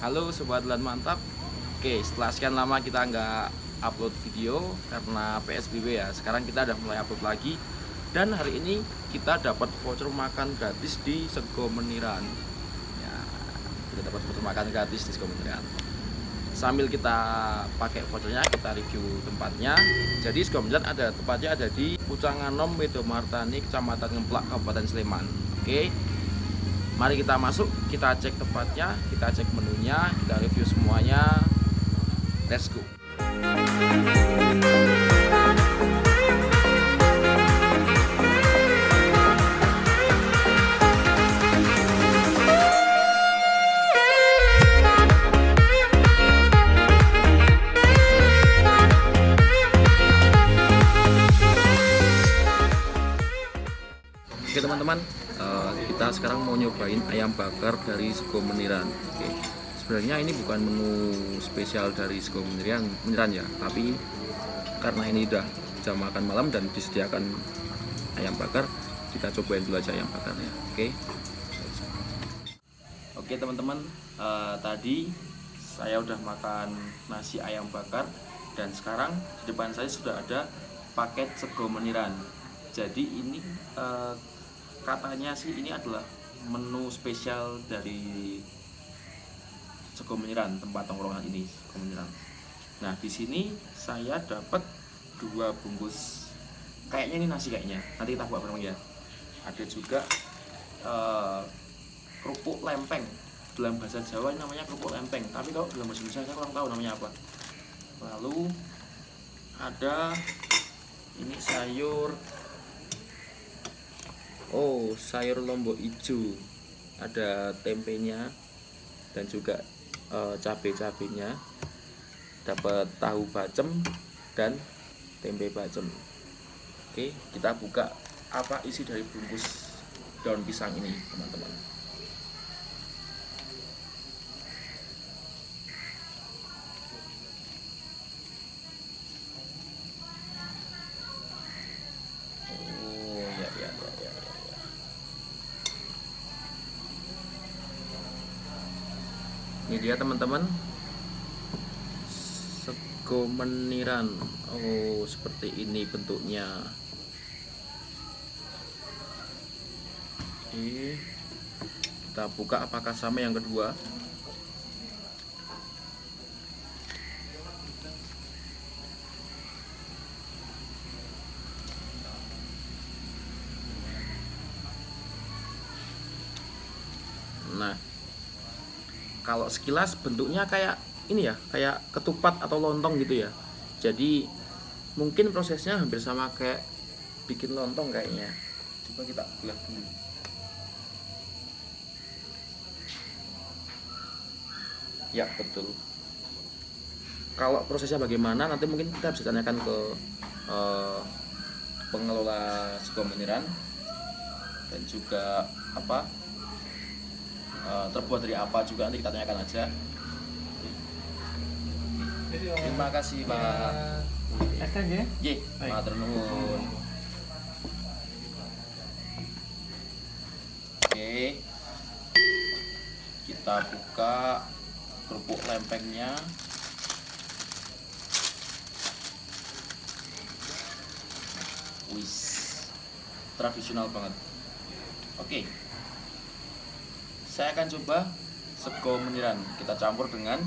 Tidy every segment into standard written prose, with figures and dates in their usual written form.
Halo Sobat Lan Mantap. Oke, setelah sekian lama kita nggak upload video karena PSBB ya. Sekarang kita udah mulai upload lagi. Dan hari ini kita dapat voucher makan gratis di Sego Meniran. Ya, kita dapat voucher makan gratis di Sego Meniran. Sambil kita pakai vouchernya, kita review tempatnya. Jadi Sego Meniran tempatnya ada di Pucanganom, Medomartani, Kecamatan Ngemplak, Kabupaten Sleman. Oke. Mari kita masuk, kita cek tempatnya, kita cek menunya, kita review semuanya. Let's go. Oke teman-teman, kita sekarang mau nyobain ayam bakar dari Sego Meniran. Oke. Sebenarnya ini bukan menu spesial dari Sego Meniran ya, tapi karena ini udah jam makan malam dan disediakan ayam bakar, kita cobain dulu aja ayam bakarnya. Oke teman-teman, tadi saya udah makan nasi ayam bakar dan sekarang di depan saya sudah ada paket Sego Meniran. Jadi ini katanya sih ini adalah menu spesial dari Sego Meniran, tempat tongkrongan ini, Sego Meniran. Nah, di sini saya dapat 2 bungkus. Kayaknya ini nasi kayaknya. Nanti kita buat bareng ya. Ada juga kerupuk lempeng. Dalam bahasa Jawa ini namanya kerupuk lempeng, tapi kalau dalam bahasa Indonesia saya kurang tahu namanya apa. Lalu ada ini sayur lombok hijau, ada tempenya dan juga cabai-cabainya, dapat tahu bacem dan tempe bacem. Oke, kita buka apa isi dari bungkus daun pisang ini teman-teman. Ini dia teman-teman, Sego Meniran. Seperti ini bentuknya. Oke, kita buka apakah sama yang kedua. Nah, kalau sekilas bentuknya kayak ini ya, kayak ketupat atau lontong gitu ya. Jadi mungkin prosesnya hampir sama kayak bikin lontong kayaknya. Coba kita belah dulu. Ya betul. Kalau prosesnya bagaimana nanti mungkin kita bisa tanyakan ke pengelola Sego Meniran dan juga terbuat dari apa juga nanti kita tanyakan aja. Terima kasih Pak. Ye, matur nuwun. Oke, kita buka kerupuk lempengnya. Wis, tradisional banget. Oke. Saya akan coba Sego Meniran. Kita campur dengan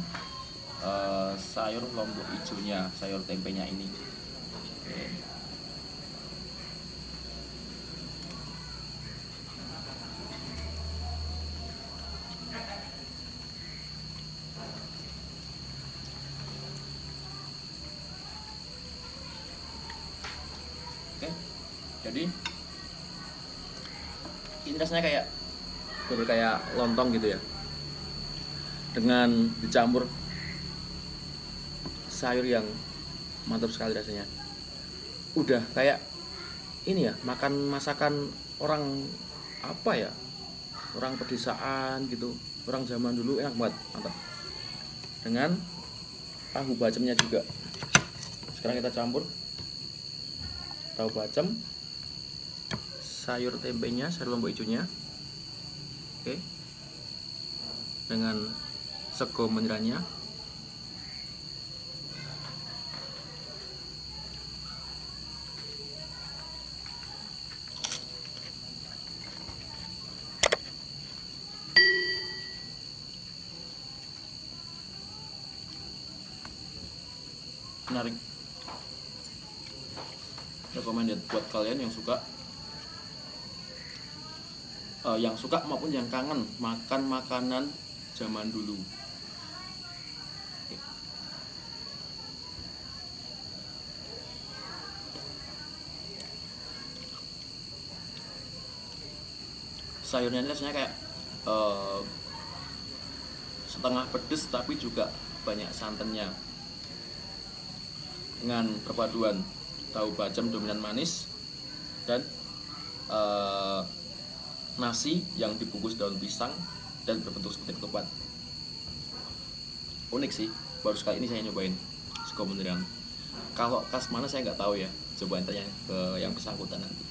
sayur lombok hijaunya, sayur tempenya ini. Oke. Oke. Jadi ini rasanya kayak lontong gitu ya, dengan dicampur sayur yang mantap sekali rasanya. Udah kayak ini ya, makan masakan orang orang pedesaan gitu, orang zaman dulu, enak banget, mantap. Dengan tahu bacemnya juga. Sekarang kita campur tahu bacem, sayur tempenya, sayur lombok hijaunya. Oke. Dengan sego menirannya. Menarik, recommended buat kalian yang suka maupun yang kangen makan makanan zaman dulu. Sayurnya ini rasanya kayak setengah pedes tapi juga banyak santannya, dengan perpaduan tahu bacem dominan manis dan nasi yang dibungkus daun pisang dan berbentuk seperti ketupat. Unik sih, baru sekali ini saya nyobain sego meniran. Kalau khas mana saya nggak tahu ya, coba tanya ke yang bersangkutan nanti.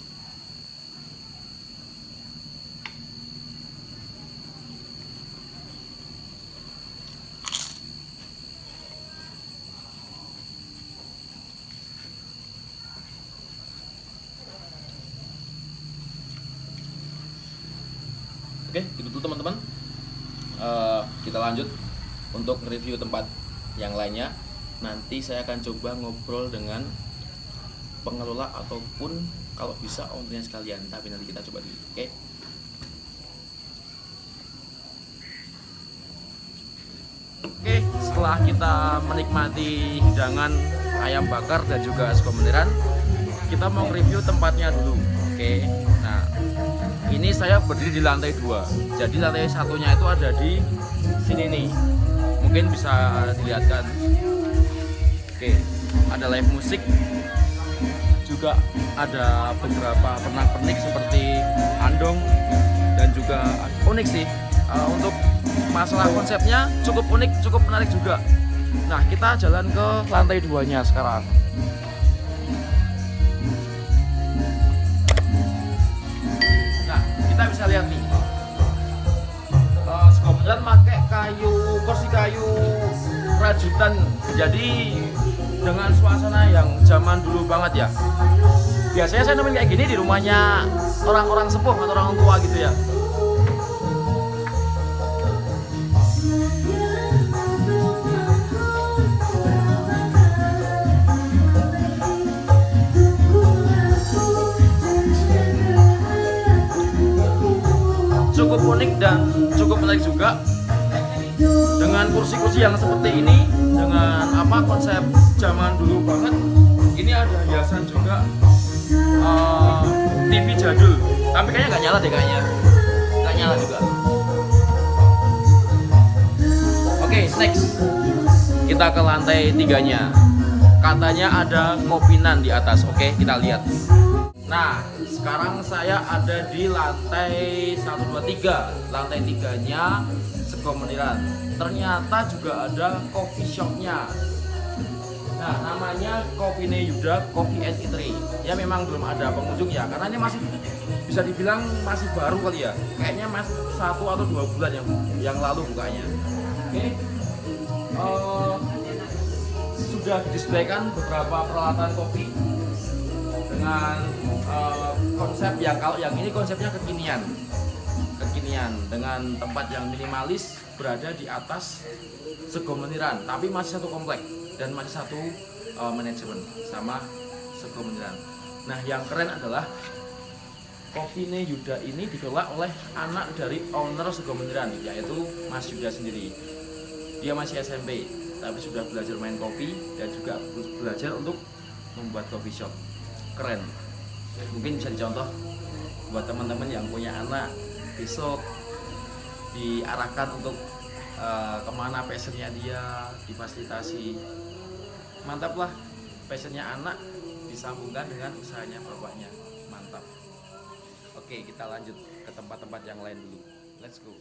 Oke, itu dulu teman-teman. Kita lanjut untuk review tempat yang lainnya. Nanti saya akan coba ngobrol dengan pengelola ataupun kalau bisa ownernya sekalian. Tapi nanti kita coba dulu. Oke. Oke, setelah kita menikmati hidangan ayam bakar dan juga sego meniran, kita mau review tempatnya dulu. Oke. Nah, ini saya berdiri di lantai 2. Jadi lantai satunya itu ada di sini nih. Mungkin bisa dilihat kan. Oke, ada live musik. Juga ada beberapa pernak-pernik seperti andong dan juga unik sih. Untuk masalah konsepnya cukup unik, cukup menarik juga. Nah, kita jalan ke lantai 2-nya sekarang. Kita bisa lihat nih, sego meniran pakai kursi kayu rajutan, jadi dengan suasana yang zaman dulu banget ya. Biasanya saya nemuin kayak gini di rumahnya orang-orang sepuh atau orang tua gitu ya. Cukup unik dan cukup menarik juga, dengan kursi-kursi yang seperti ini, dengan konsep zaman dulu banget. Ini ada hiasan juga, TV jadul, tapi kayaknya nggak nyala deh, nggak nyala juga. Oke, next kita ke lantai 3-nya. Katanya ada kopinan di atas. Oke, kita lihat. Nah, sekarang saya ada di lantai 1, 2, 3. Lantai 3-nya sego meniran. Ternyata juga ada coffee shop-nya. Nah, namanya Kopine Yuda Coffee and Eatery. Ya memang belum ada pengunjung ya, karena ini masih bisa dibilang masih baru kali ya. Kayaknya masih 1 atau 2 bulan yang lalu bukanya. Oke. Sudah didisplaykan beberapa peralatan kopi dengan konsep yang, kalau yang ini konsepnya kekinian dengan tempat yang minimalis berada di atas sego meniran, tapi masih satu komplek dan masih satu manajemen sama sego meniran. Nah, yang keren adalah Kopine Yuda ini dikelola oleh anak dari owner sego meniran, yaitu Mas Yuda sendiri. Dia masih SMP tapi sudah belajar main kopi dan juga belajar untuk membuat coffee shop. Keren, mungkin bisa dicontoh buat teman-teman yang punya anak, besok diarahkan untuk kemana passionnya dia, difasilitasi. Mantap lah, passionnya anak disambungkan dengan usahanya bapaknya. Mantap. Oke, kita lanjut ke tempat-tempat yang lain dulu. Let's go.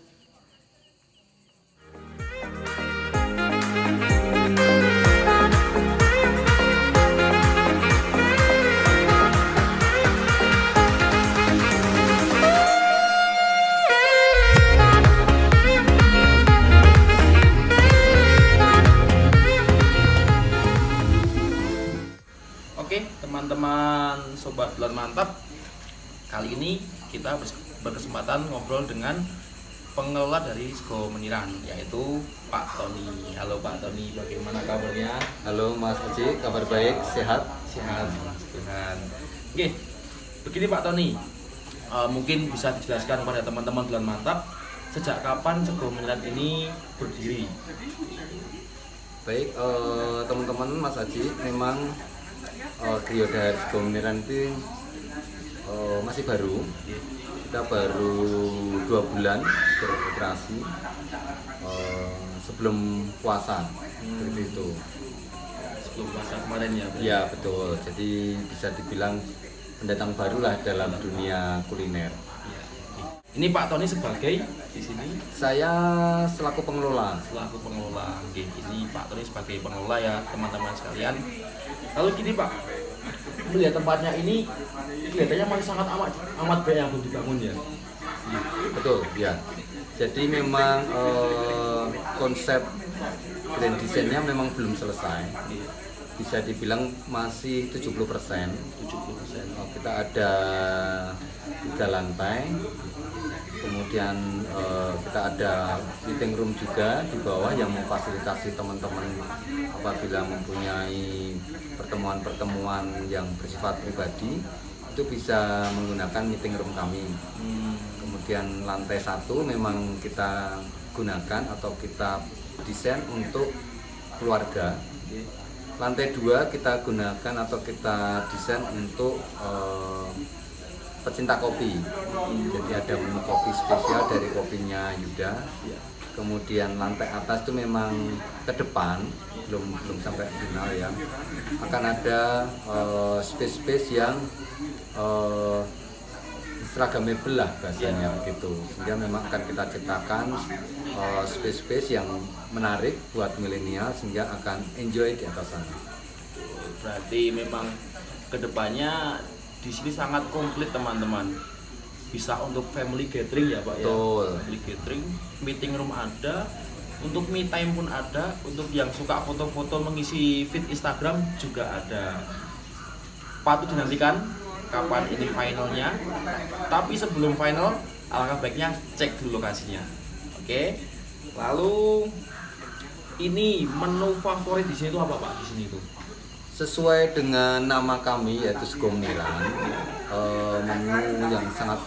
teman-teman sobat Bulan Mantap, kali ini kita berkesempatan ngobrol dengan pengelola dari Sego Meniran, yaitu Pak Tony. Halo Pak Tony, bagaimana kabarnya? Halo Mas Aji, kabar baik, sehat? Sehat, Tuhan. Oke, begini Pak Tony, mungkin bisa dijelaskan kepada teman-teman Bulan Mantap, sejak kapan Sego Meniran ini berdiri? Baik, teman-teman, Mas Aji, memang Griyo dari Sego Meniran itu masih baru. Kita baru 2 bulan beroperasi sebelum puasa, seperti itu. Sebelum puasa kemarin ya? Ya betul. Jadi bisa dibilang pendatang barulah dalam dunia kuliner. Ini Pak Tony sebagai di sini? Saya selaku pengelola. Selaku pengelola. Oke, ini Pak Tony sebagai pengelola ya teman-teman sekalian. Lalu gini Pak, melihat tempatnya ini kelihatannya masih sangat amat banyak yang belum dibangun ya. Betul, ya. Jadi memang konsep grand design-nya memang belum selesai. Bisa dibilang masih 70%. Kita ada 3 lantai. Kemudian kita ada meeting room juga di bawah yang memfasilitasi teman-teman apabila mempunyai pertemuan-pertemuan yang bersifat pribadi, itu bisa menggunakan meeting room kami. Kemudian lantai 1 memang kita gunakan atau kita desain untuk keluarga. Lantai 2 kita gunakan atau kita desain untuk pecinta kopi. Jadi ada menu kopi spesial dari kopinya Yuda. Kemudian lantai atas itu memang ke depan, belum sampai final ya. Akan ada space yang instagramable lah bahasanya begitu. Sehingga memang akan kita ciptakan space yang menarik buat milenial sehingga akan enjoy di atas sana. Berarti memang kedepannya di sini sangat komplit teman-teman. Bisa untuk family gathering ya Pak. Betul. Ya. Family gathering, meeting room ada, untuk me time pun ada, untuk yang suka foto-foto mengisi feed Instagram juga ada. Patut dinantikan kapan ini finalnya. Tapi sebelum final, alangkah baiknya cek dulu lokasinya. Oke. Lalu ini menu favorit di sini itu apa Pak? Di sini itu sesuai dengan nama kami yaitu Sego Meniran, menu yang sangat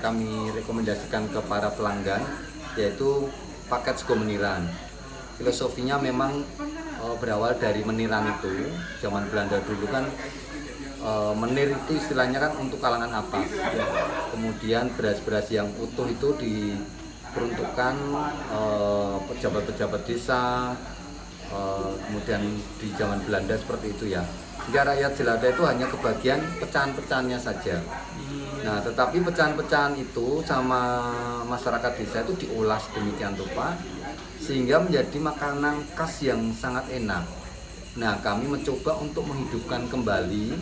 kami rekomendasikan ke para pelanggan yaitu paket Sego Meniran. Filosofinya memang berawal dari meniran itu. Zaman Belanda dulu kan menir itu istilahnya kan untuk kalangan atas. Kemudian beras-beras yang utuh itu diperuntukkan pejabat-pejabat desa. Kemudian di zaman Belanda seperti itu ya. Sehingga rakyat jelata itu hanya kebagian pecahan-pecahannya saja. Nah, tetapi pecahan-pecahan itu sama masyarakat desa itu diolah sedemikian rupa sehingga menjadi makanan khas yang sangat enak. Nah, kami mencoba untuk menghidupkan kembali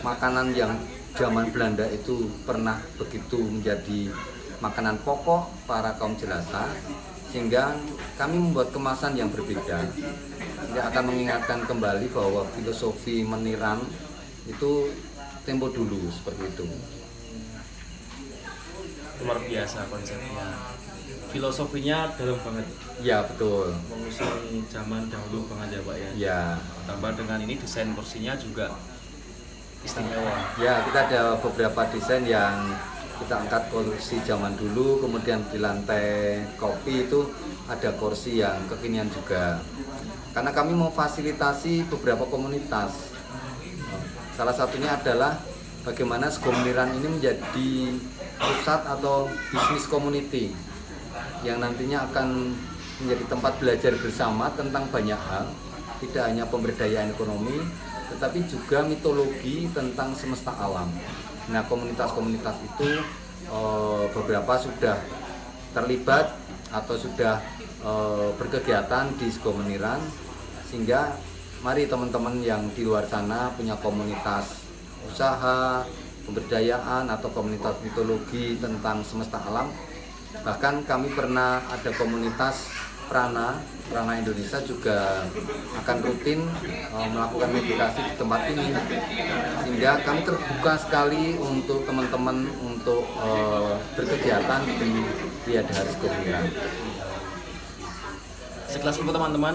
makanan yang zaman Belanda itu pernah begitu menjadi makanan pokok para kaum jelata, sehingga kami membuat kemasan yang berbeda, sehingga akan mengingatkan kembali bahwa filosofi meniran itu tempo dulu seperti itu. Luar biasa konsepnya, filosofinya dalam banget. Ya betul. Mengusung zaman dahulu banget ya Pak ya. Ya. Tambah dengan ini desain kursinya juga istimewa. Ya, kita ada beberapa desain yang kita angkat kursi zaman dulu, kemudian di lantai kopi itu ada kursi yang kekinian juga. Karena kami mau fasilitasi beberapa komunitas. Salah satunya adalah bagaimana Sego Meniran ini menjadi pusat atau bisnis community yang nantinya akan menjadi tempat belajar bersama tentang banyak hal, tidak hanya pemberdayaan ekonomi, tetapi juga mitologi tentang semesta alam. Nah, komunitas-komunitas itu beberapa sudah terlibat atau sudah berkegiatan di Sego Meniran, sehingga mari teman-teman yang di luar sana punya komunitas usaha, pemberdayaan atau komunitas mitologi tentang semesta alam. Bahkan kami pernah ada komunitas Prana Indonesia juga akan rutin melakukan meditasi di tempat ini, sehingga kami terbuka sekali untuk teman-teman untuk berkegiatan di Bidadari Segomeniran. Sekelas info teman-teman,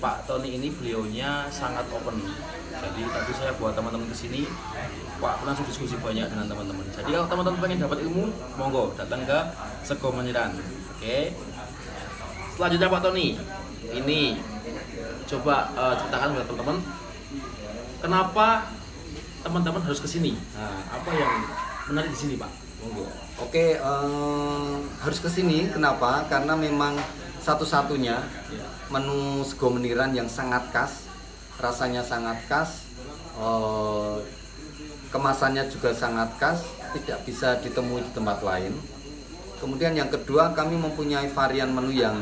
Pak Tony ini beliaunya sangat open. Jadi tadi saya buat teman-teman kesini, Pak langsung diskusi banyak dengan teman-teman. Jadi kalau teman-teman pengen dapat ilmu, monggo datang ke Segomeniran. Oke. Selanjutnya Pak Tony, ini coba ceritakan buat teman-teman, kenapa teman-teman harus kesini? Nah, apa yang menarik di sini, Pak? Monggo. Oke, harus kesini. Kenapa? Karena memang satu-satunya menu Segomeniran yang sangat khas, rasanya sangat khas, kemasannya juga sangat khas, tidak bisa ditemui di tempat lain. Kemudian yang kedua, kami mempunyai varian menu yang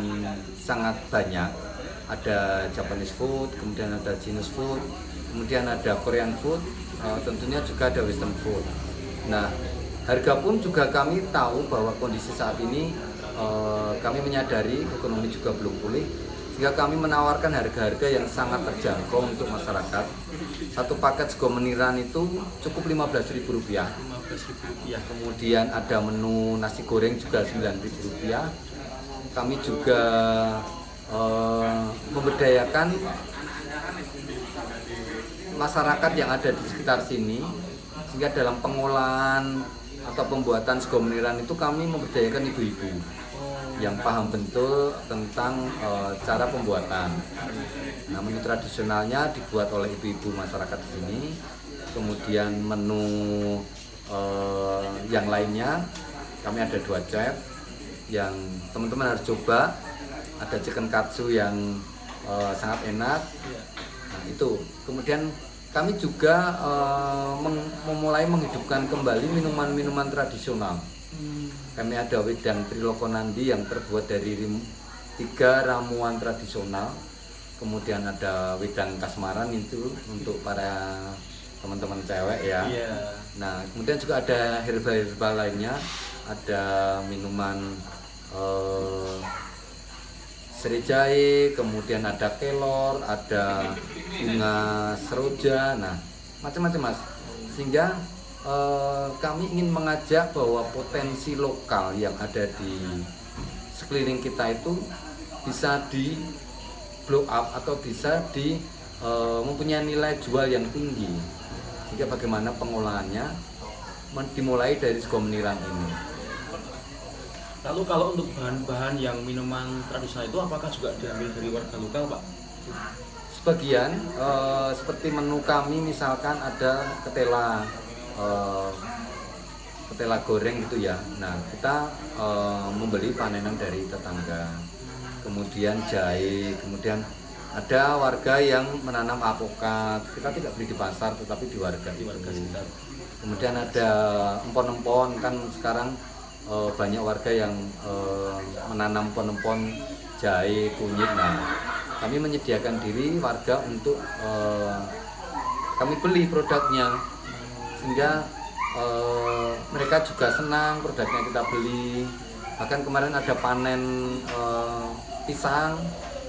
sangat banyak. Ada Japanese food, kemudian ada Chinese food, kemudian ada Korean food, tentunya juga ada Western food. Nah, harga pun juga kami tahu bahwa kondisi saat ini kami menyadari ekonomi juga belum pulih, sehingga kami menawarkan harga-harga yang sangat terjangkau untuk masyarakat. Satu paket Segomeniran itu cukup Rp15.000. Kemudian ada menu nasi goreng juga Rp9.000. Kami juga memberdayakan masyarakat yang ada di sekitar sini, sehingga dalam pengolahan atau pembuatan Segomeniran itu kami memberdayakan ibu-ibu yang paham betul tentang cara pembuatan. Nah, menu tradisionalnya dibuat oleh ibu-ibu masyarakat di sini. Kemudian menu yang lainnya kami ada 2 chef yang teman-teman harus coba. Ada chicken katsu yang sangat enak. Nah, itu. Kemudian kami juga memulai menghidupkan kembali minuman-minuman tradisional. Kami ada wedang Trilokonandi yang terbuat dari 3 ramuan tradisional. Kemudian ada wedang kasmaran itu untuk para teman-teman cewek ya. Nah, kemudian juga ada herbal-herbal lainnya. Ada minuman serai jahe, kemudian ada kelor, ada bunga seroja, nah macam-macam Mas. Sehingga kami ingin mengajak bahwa potensi lokal yang ada di sekeliling kita itu bisa di blow up atau bisa mempunyai nilai jual yang tinggi. Sehingga bagaimana pengolahannya dimulai dari Segomeniran ini. Lalu kalau untuk bahan-bahan yang minuman tradisional itu apakah juga diambil dari warga lokal, Pak? Sebagian, seperti menu kami misalkan ada ketela goreng gitu ya. Nah, kita membeli panenan dari tetangga. Kemudian jahe, kemudian ada warga yang menanam apokat. Kita tidak beli di pasar, tetapi di warga sekitar. Kemudian ada empon-empon, kan sekarang banyak warga yang menanam empon-empon jahe, kunyit. Nah, kami menyediakan diri warga untuk kami beli produknya, sehingga mereka juga senang produknya kita beli. Bahkan kemarin ada panen pisang,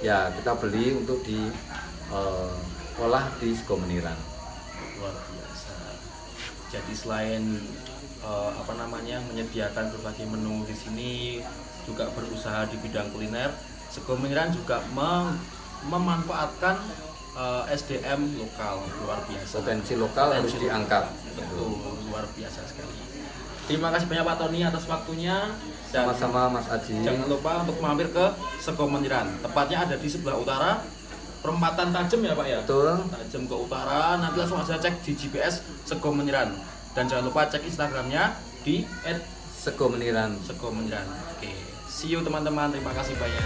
ya kita beli untuk diolah di Segomeniran. Luar biasa. Jadi selain menyediakan berbagai menu di sini, juga berusaha di bidang kuliner, Segomeniran juga memanfaatkan SDM lokal. Luar biasa. Potensi lokal harus diangkat. Betul, luar biasa sekali. Terima kasih banyak Pak Tony atas waktunya. Sama-sama Mas Aji. Jangan lupa untuk mampir ke Segomeniran. Tepatnya ada di sebelah utara, perempatan Tajem ya Pak ya? Betul. Tajem ke utara, nanti langsung aja cek di GPS Segomeniran. Dan jangan lupa cek Instagramnya di @Segomeniran. Segomeniran. Oke, see you teman-teman. Terima kasih banyak.